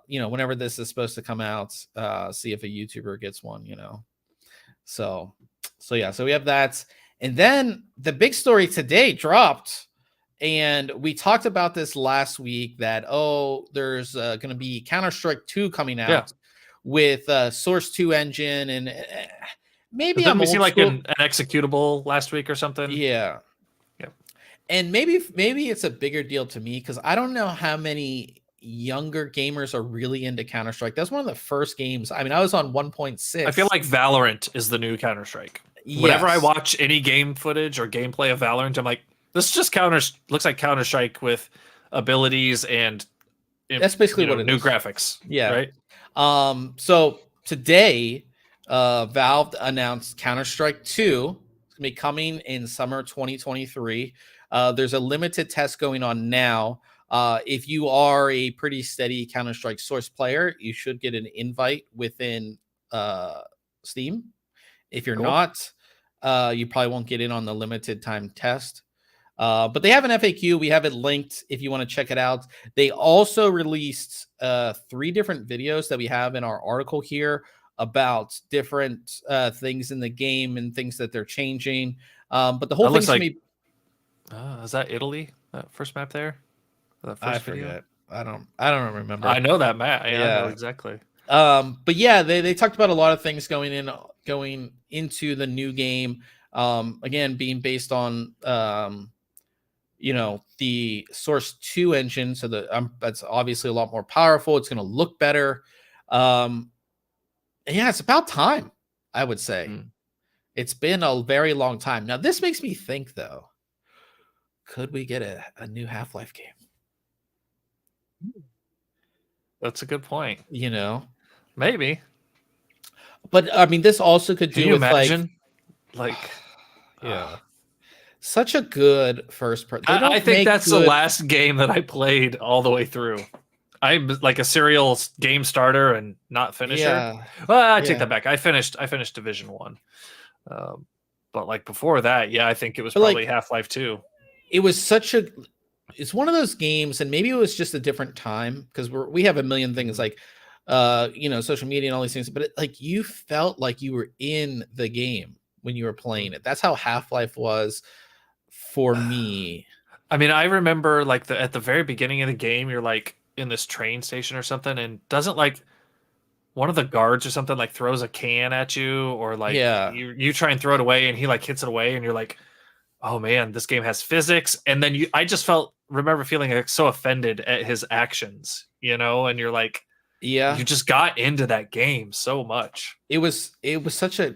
You know, whenever this is supposed to come out, see if a YouTuber gets one. You know, so yeah. So we have that, and then the big story today dropped. And we talked about this last week that, there's going to be Counter-Strike 2 coming out with Source 2 engine. And maybe we see like an executable last week or something. Yeah. And maybe it's a bigger deal to me because I don't know how many younger gamers are really into Counter-Strike. That's one of the first games. I mean, I was on 1.6. I feel like Valorant is the new Counter-Strike. Yes. Whenever I watch any game footage or gameplay of Valorant, I'm like, this is just looks like Counter-Strike with abilities and that's basically what it new is. Graphics. Yeah. Right. So today, Valve announced Counter-Strike 2. It's gonna be coming in summer 2023. There's a limited test going on now. If you are a pretty steady Counter-Strike Source player, you should get an invite within Steam. If you're not, you probably won't get in on the limited time test. But they have an FAQ. We have it linked if you want to check it out. They also released 3 different videos that we have in our article here about different things in the game and things that they're changing. But the whole thing's like, is that Italy? That first map there? That first I video? forget. I don't remember. I know that map. Yeah, I know exactly. But yeah, they talked about a lot of things going into the new game. Again, being based on you know, the Source 2 engine, so that's obviously a lot more powerful. It's going to look better. Yeah, it's about time, I would say. It's been a very long time. Now, this makes me think, though, could we get a new Half-Life game? That's a good point. You know, maybe. But I mean, this also could do with imagine? yeah. Such a good first person. I think that's the last game that I played all the way through. I'm like a serial game starter and not finisher. Yeah. Well, I take that back. I finished Division 1. But like before that, I think it was probably Half-Life 2. It was it's one of those games, and maybe it was just a different time because we have a million things like you know, social media and all these things, but you felt like you were in the game when you were playing it. That's how Half-Life was for me. I mean, I remember at the very beginning of the game, you're like in this train station or something, and doesn't one of the guards or something throws a can at you, or you try and throw it away and he hits it away, and you're like, oh man, this game has physics. And then I just felt remember feeling like so offended at his actions, you know, and you're like, Yeah, you just got into that game so much. it was such a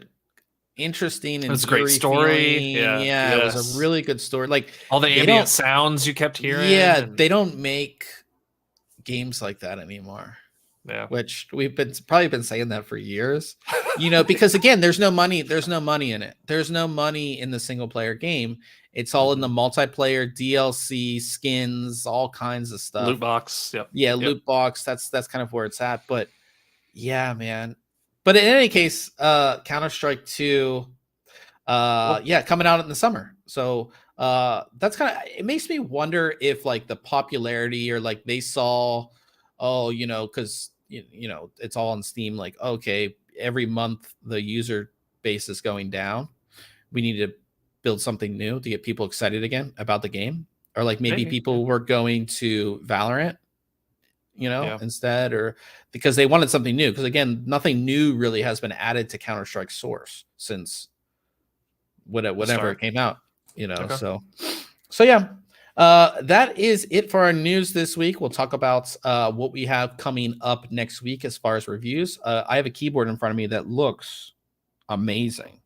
interesting It and was a great eerie story. feeling. Yeah. Yeah, it was a Yes. really good story. Like All the they ambient don't, sounds you kept hearing, yeah, and they don't make games like that anymore. yeah. Which we've probably been saying that for years, you know, because again, there's no money in it. There's no money in the single player game. It's all in the multiplayer, DLC, skins, all kinds of Loot stuff. box. Yep. Yeah, Yep. loot box. That's kind of where it's at. But yeah, man. But in any case, Counter-Strike 2, yeah, coming out in the summer. So that's kind of, it makes me wonder if like the popularity, or like they saw, oh, you know, because you know, it's all on Steam, like, okay, every month the user base is going down. We need to build something new to get people excited again about the game. Or like maybe Maybe. Yeah. people were going to Valorant, you know, Yeah. instead, or because they wanted something new. Because again, nothing new really has been added to Counter-Strike Source since whenever it came out, you know. Okay. So yeah, that is it for our news this week. We'll talk about what we have coming up next week as far as reviews. I have a keyboard in front of me that looks amazing.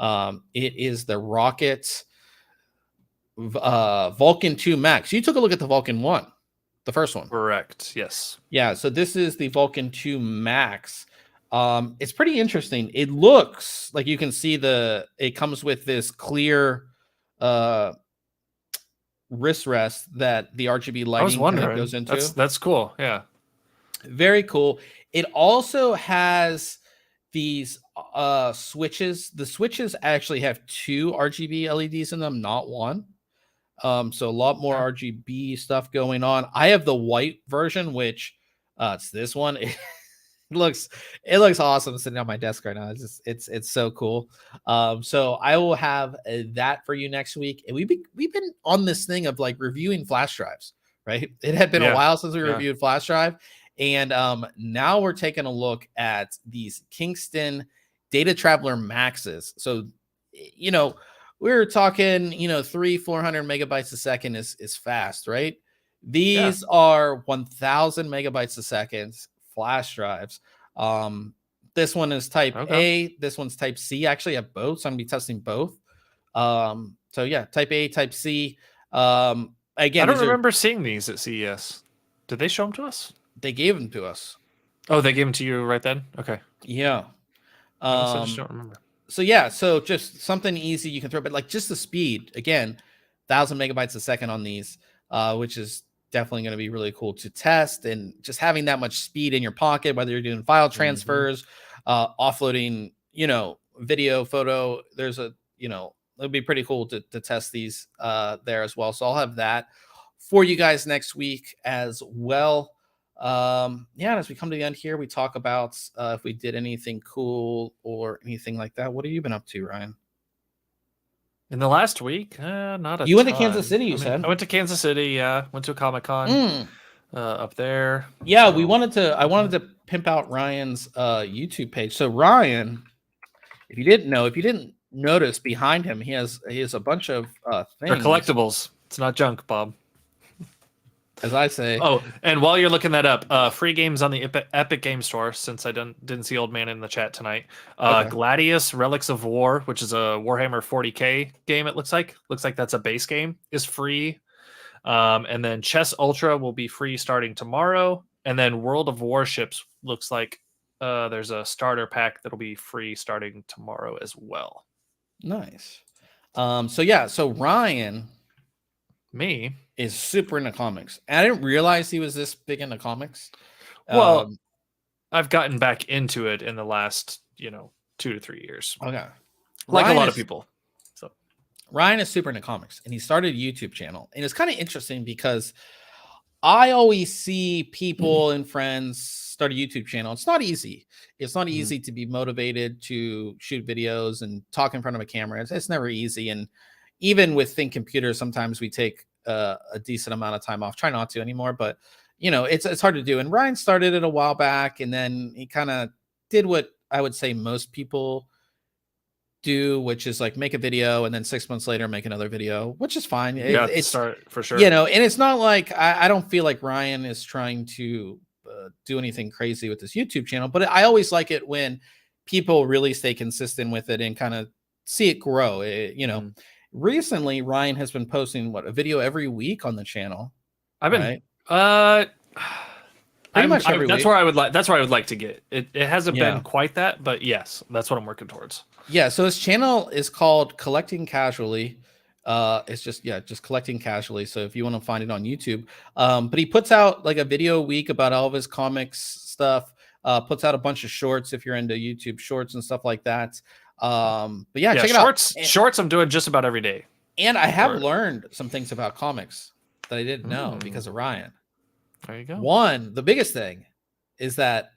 It is the Rocket Vulcan 2 Max. You took a look at the Vulcan 1, the first one. Correct. Yes. Yeah, so this is the Vulcan 2 Max. It's pretty interesting. It looks like, you can see it comes with this clear wrist rest that the RGB I was lighting kind of wondering. goes into. That's cool. Yeah. Very cool. It also has these switches. The switches actually have 2 RGB LEDs in them, not one. So a lot more RGB stuff going on. I have the white version, which it's this one. It looks awesome sitting on my desk right now. It's so cool. So I will have that for you next week. And we've been on this thing of like reviewing flash drives, right? It had been a while since we reviewed flash drive, and now we're taking a look at these Kingston Data Traveler Maxes. So, you know, we're talking, you know, 400 megabytes a second is fast, right? These are 1000 megabytes a second flash drives. This one is type A, this one's type C. I actually have both, so I'm gonna be testing both. So yeah, type A, type C. Again, I don't remember seeing these at CES. Did they show them to us? They gave them to us. Oh, they gave them to you right then? Okay. Yeah. I just don't remember. So yeah, so just something easy you can throw, but like just the speed, again, 1000 megabytes a second on these, which is definitely going to be really cool to test. And just having that much speed in your pocket, whether you're doing file transfers, offloading, you know, video, photo, there's a, you know, it'll be pretty cool to test these there as well. So I'll have that for you guys next week as well. Yeah, as we come to the end here, we talk about if we did anything cool or anything like that. What have you been up to, Ryan? In the last week, not a You went ton. to Kansas City, you said? I went to Kansas City, yeah. Went to a Comic-Con up there. Yeah, so I wanted to pimp out Ryan's YouTube page. So Ryan, if you didn't notice, behind him, he has a bunch of things. They're collectibles. It's not junk, Bob. As I say. Oh, and while you're looking that up, free games on the Epic Game Store, since I didn't see Old Man in the chat tonight. Gladius Relics of War, which is a Warhammer 40K game, it looks like. Looks like that's a base game, is free. And then Chess Ultra will be free starting tomorrow. And then World of Warships looks like there's a starter pack that'll be free starting tomorrow as well. Nice. So Ryan... Me is super into comics. And I didn't realize he was this big into comics. Well, I've gotten back into it in the last, 2 to 3 years. Okay. Like a lot of people. So Ryan is super into comics, and he started a YouTube channel. And it's kind of interesting because I always see people and friends start a YouTube channel. It's not easy. It's not easy to be motivated to shoot videos and talk in front of a camera. It's never easy. And even with ThinkComputers, sometimes we take a decent amount of time off. Try not to anymore, but it's hard to do. And Ryan started it a while back, and then he kind of did what I would say most people do, which is like make a video and then 6 months later make another video, which is fine. Yeah, It's start for sure. you know, and it's not like I don't feel like Ryan is trying to do anything crazy with this YouTube channel, but I always like it when people really stay consistent with it and kind of see it grow. You know, recently Ryan has been posting a video every week on the channel. I've been pretty much every that's week. where I would like to get. It hasn't been quite that, but yes, that's what I'm working towards. Yeah, so his channel is called Collecting Casually. It's just collecting casually. So if you want to find it on YouTube, but he puts out like a video a week about all of his comics stuff. Puts out a bunch of shorts if you're into YouTube shorts and stuff like that. But yeah, check it out. Shorts I'm doing just about every day. And I have learned some things about comics that I didn't know because of Ryan. There you go. One, the biggest thing is that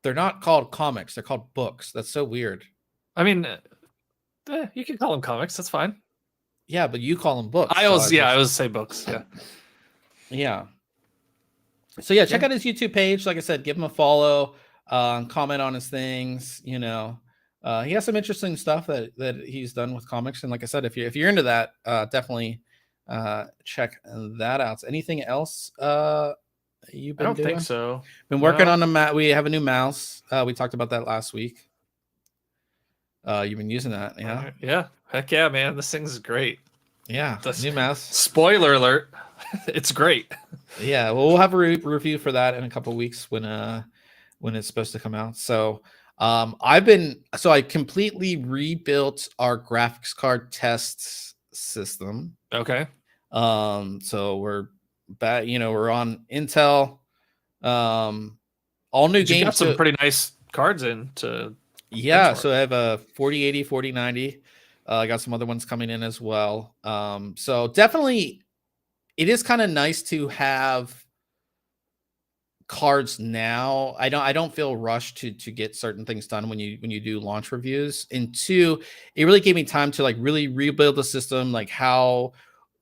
they're not called comics; they're called books. That's so weird. I mean, you can call them comics. That's fine. Yeah, but you call them books. I always say books. Yeah. Yeah. So yeah, check out his YouTube page. Like I said, give him a follow, comment on his things. You know, he has some interesting stuff that he's done with comics. And like I said, if you're into that, definitely check that out. Anything else you've been doing? I don't think so. Been working on the we have a new mouse. We talked about that last week. You've been using that, yeah? Yeah. Heck yeah, man. This thing's great. Yeah. New mouse. Spoiler alert. It's great. Yeah. Well, we'll have a review for that in a couple of weeks when it's supposed to come out. So I completely rebuilt our graphics card tests system. Okay. So we're back, we're on Intel. All new games. You got some pretty nice cards in to yeah, so I have a 4080, 4090. I got some other ones coming in as well. So definitely it is kind of nice to have cards now. I don't feel rushed to get certain things done when you do launch reviews. And two, it really gave me time to like really rebuild the system, like how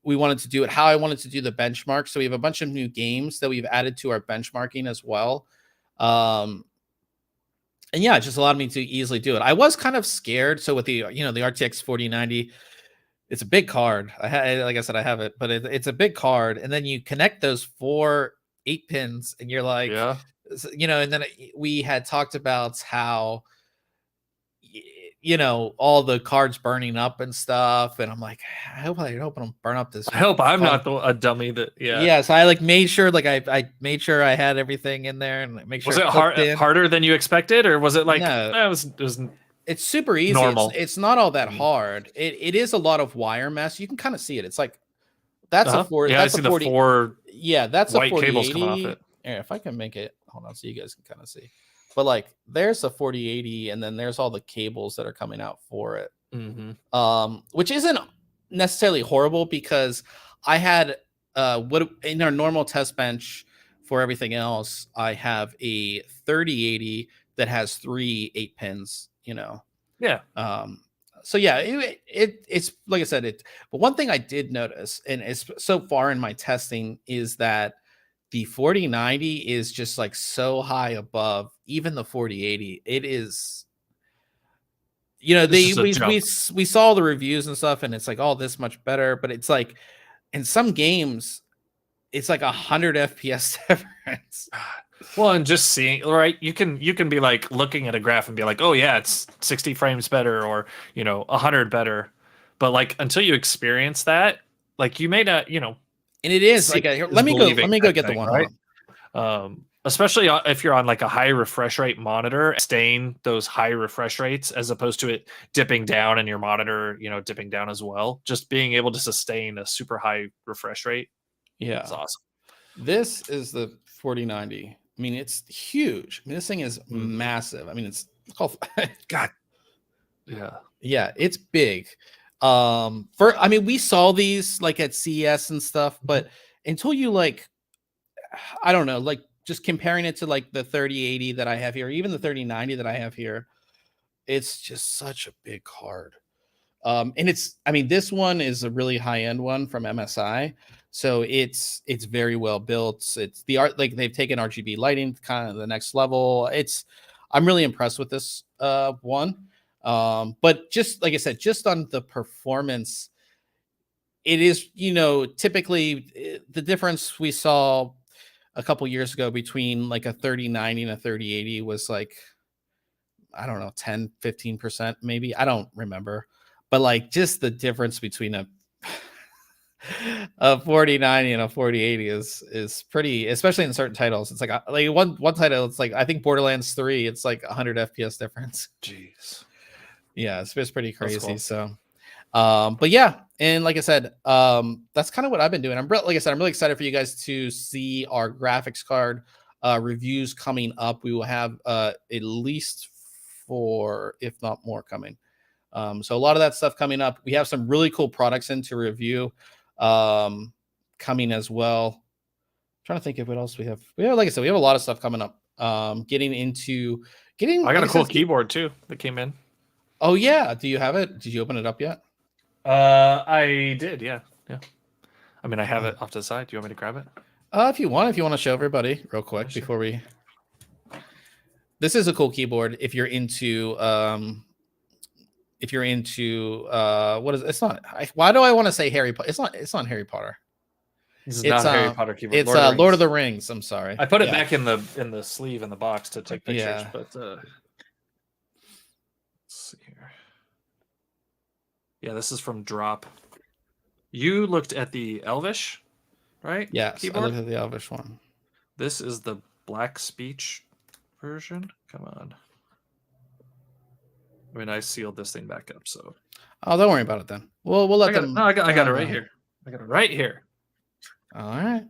we wanted to do it, how I wanted to do the benchmark. So we have a bunch of new games that we've added to our benchmarking as well. And yeah, it just allowed me to easily do it. I was kind of scared. So with the the RTX 4090, it's a big card. Like I said, I have it, but it's a big card. And then you connect those 4 8-pins, and you're like, yeah, And then we had talked about how all the cards burning up and stuff, and I'm like, I hope I don't burn up this. I hope I'm not a dummy that so I like made sure I made sure I had everything in there and make sure. Was it harder than you expected, or was it like no, it was it's super easy. Normal. It's not all that hard. It is a lot of wire mess. You can kind of see it. It's like that's a 4. Yeah, that's I see a 40. The 4 that's white a 4080. cables coming off it. Yeah, if I can make it, hold on, so you guys can kind of see. But like, there's a 4080, and then there's all the cables that are coming out for it. Which isn't necessarily horrible because I had what in our normal test bench for everything else, I have a 3080 that has 3 8-pins. Yeah. So yeah, it's like I said, but one thing I did notice, and it's so far in my testing, is that the 4090 is just like so high above even the 4080. It is, we saw the reviews and stuff, and it's like, oh, this much better, but it's like in some games, it's like 100 FPS difference. Well, and just seeing, right, you can be like looking at a graph and be like, oh yeah, it's 60 frames better, or 100 better, but like until you experience that, like you may not, and it is like let me go get the one, right? Especially if you're on like a high refresh rate monitor, staying those high refresh rates as opposed to it dipping down and your monitor, dipping down as well. Just being able to sustain a super high refresh rate. Yeah, it's awesome. This is the 4090. I mean, it's huge. I mean, this thing is massive. I mean, it's called God. Yeah, it's big. We saw these like at CES and stuff, but until you like, I don't know, like just comparing it to like the 3080 that I have here, even the 3090 that I have here, it's just such a big card. And this one is a really high-end one from MSI. So it's very well built. It's the art, like they've taken RGB lighting kind of the next level. I'm really impressed with this one. But just like I said, just on the performance, it is, typically the difference we saw a couple years ago between like a 3090 and a 3080 was like, I don't know, 10-15% maybe. I don't remember. But like just the difference between a 4090 and a 4080 is pretty, especially in certain titles. It's like one title, it's like I think Borderlands 3, it's like 100 FPS difference. Jeez. Yeah, it's pretty crazy. Cool. So but yeah, and like I said, that's kind of what I've been doing. Like I said, I'm really excited for you guys to see our graphics card reviews coming up. We will have at least 4, if not more, coming. So a lot of that stuff coming up. We have some really cool products in to review coming as well. I'm trying to think of what else we have. Like I said, we have a lot of stuff coming up. I got a cool keyboard too that came in. Oh yeah, do you have it? Did you open it up yet? I did, yeah. I mean, I have it off to the side. Do you want me to grab it? If you want to show everybody real quick before we. This is a cool keyboard if you're into what is it's not. Why do I want to say Harry Potter? It's not Harry Potter. It's not a Harry Potter keyboard. It's Lord of the Rings. I'm sorry. I put it back in the sleeve in the box to take pictures, but let's see here. Yeah, this is from Drop. You looked at the Elvish, right? Yes, keyboard? I looked at the Elvish one. This is the Black Speech version. Come on. I mean, I sealed this thing back up, so. Oh, don't worry about it then. We'll let them. I got it right here. I got it right here. All right.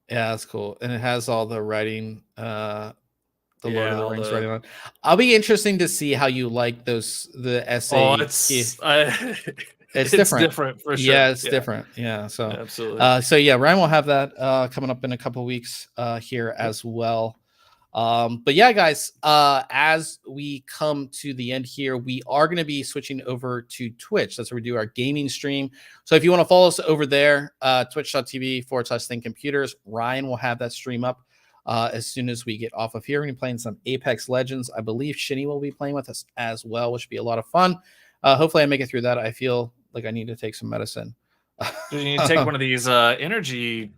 Yeah, that's cool, and it has all the writing. The Lord of the Rings writing on. I'll be interesting to see how you like the SA. Oh, it's different for sure. Yeah, it's different. Yeah, so absolutely. So yeah, Ryan will have that coming up in a couple weeks here as well. But yeah, guys, as we come to the end here, we are going to be switching over to Twitch. That's where we do our gaming stream. So if you want to follow us over there, twitch.tv/ThinkComputers, Ryan will have that stream up. As soon as we get off of here, we're playing some Apex Legends. I believe Shinny will be playing with us as well, which should be a lot of fun. Hopefully I make it through that. I feel like I need to take some medicine. You need to take one of these energy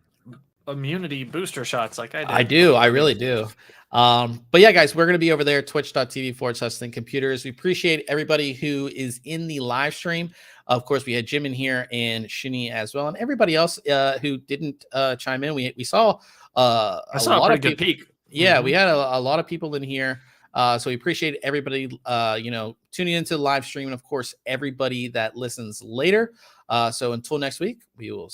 immunity booster shots like I did. I do. I really do. But yeah, guys, we're going to be over there, twitch.tv/ThinkComputers. We appreciate everybody who is in the live stream. Of course, we had Jim in here and Shinny as well, and everybody else who didn't chime in. We saw I saw a pretty good peek. Yeah, we had a lot of people in here. So we appreciate everybody, tuning into the live stream, and of course, everybody that listens later. So until next week, we will